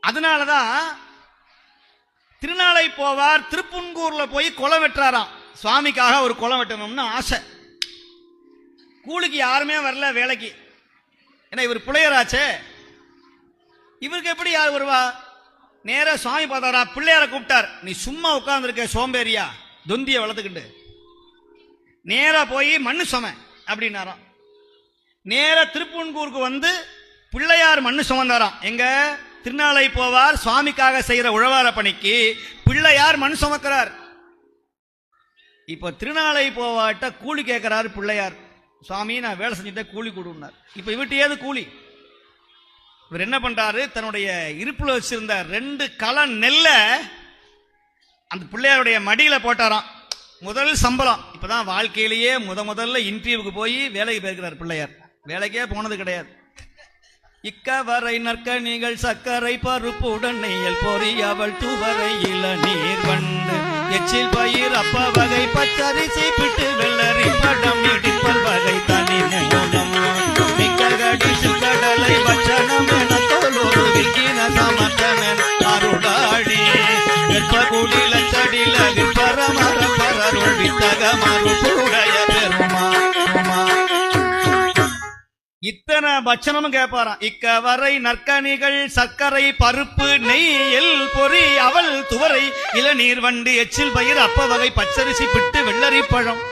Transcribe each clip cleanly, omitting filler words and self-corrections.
அதனாலதான் திருநாளை போவார் திருப்புன்கூர்ல போய் குளம் வெட்டுறாராம். சுவாமிக்காக ஒரு குளம் வெட்டணும்னு ஆசை. கூலிக்கு யாருமே வரல வேலைக்கு. ஏன்னா இவர் புலையராச்சே, இவருக்கு எப்படி யார் வருவா? நேர சுவாமி பார்த்தாரா, பிள்ளையார கூப்பிட்டார். நீ சும்மா உட்கார்ந்துருக்க சோம்பேறியா, தொந்திய வளர்த்துக்கிட்டு நேரா போய் மண்ணு சும அப்படின்னாராம். நேர திருப்புன்கூருக்கு வந்து பிள்ளையார் மண்ணு சுமந்தாராம். எங்க திருநாளை போவார் சுவாமிக்காக செய்யற உழவார பணிக்கு பிள்ளையார் மண் சுமக்கிறார். இப்ப திருநாளை போவாட்ட கூலி கேட்கிறார் பிள்ளையார். சுவாமி நான் வேலை செஞ்சுட்டேன், கூலி கொடுனார். இப்ப இவட்டு ஏது கூலி? இவர் என்ன பண்றாரு, தன்னுடைய இருப்புல வச்சிருந்த 2 கலம் நெல்ல அந்த பிள்ளையாருடைய மடியில போட்டாராம். முதல் சம்பளம். இப்பதான் வாழ்க்கையிலேயே முதல்ல இன்டர்வியூக்கு போய் வேலைக்கு போயிருக்கிறார் பிள்ளையார். வேலைக்கே போனது கிடையாது. இக்கவரை நற்கனிகள் சர்க்கரை பருப்புடன் நெய்யல் பொறி அவள் துவரை இளநீர் வண்டு எச்சில் பயிர் அப்ப வகை பச்சரிசி பிட்டு வெள்ளரி படம் இடிப்பல் வகை தனி மூலம் மிக்ககடி சுக்கடலை வச்சனம் என தோலொரு விக்கின சமர்த்தம் என அருளாடி வெப்பகுடில சடில விற்பரமர பரருள் வித்தக மறுபுடைய பெருமா. இத்தனை பட்சணமும் கேட்பாராம். இக்கவரை நற்கனிகள் சர்க்கரை பருப்பு நெய்யல் பொறி அவள் துவரை இளநீர் வண்டு எச்சில் பயிர் அப்ப வகை பச்சரிசி பிட்டு வெள்ளரி பழம்.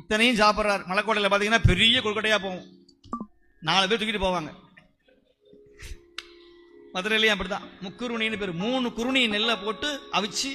இத்தனையும் சாப்பிட்றார். மலைக்கோட்டையில் பாத்தீங்கன்னா பெரிய கொள்கட்டையா போகும், 4 பேர் தூக்கிட்டு போவாங்க. மதுரையிலையும் அப்படிதான். முக்குருணின்னு பேர். 3 குருணி நெல்லை போட்டு அவிச்சு